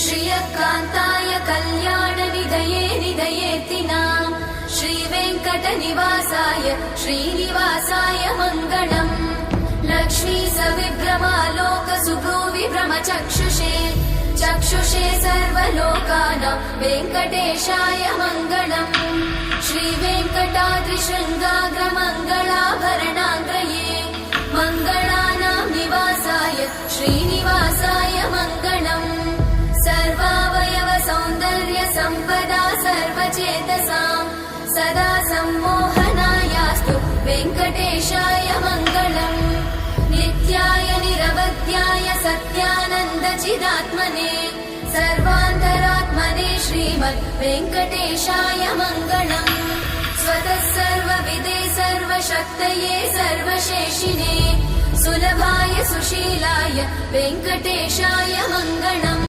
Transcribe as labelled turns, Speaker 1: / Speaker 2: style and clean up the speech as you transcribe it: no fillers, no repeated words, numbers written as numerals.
Speaker 1: श्रियकान्ताय कल्याणनिधये निधयेतिनाम् श्रीवेङ्कटनिवासाय श्रीनिवासाय मङ्गलम्। लक्ष्मी सविभ्रमालोकसुभ्रूविभ्रमचक्षुषे चक्षुषे सर्वलोकानां वेङ्कटेशाय मङ्गलम्। श्रीवेङ्कटाद्रिशृङ्गाग्रमङ्गलाभरणाङ्गये मङ्गलानां निवासाय श्रीनिवासाय मङ्गलम्। सर्वावयव सौन्दर्य सम्पदा सर्वचेतसां सदा सम्मोहनायास्तु वेङ्कटेशाय मङ्गलम्। नित्याय निरवध्याय सत्यानन्दचिदात्मने सर्वान्तरात्मने श्रीमद् वेङ्कटेशाय मङ्गलम्। स्वतः सर्वविदे सर्वशक्तये सर्वशेषिने सुलभाय सुशीलाय वेङ्कटेशाय मङ्गलम्।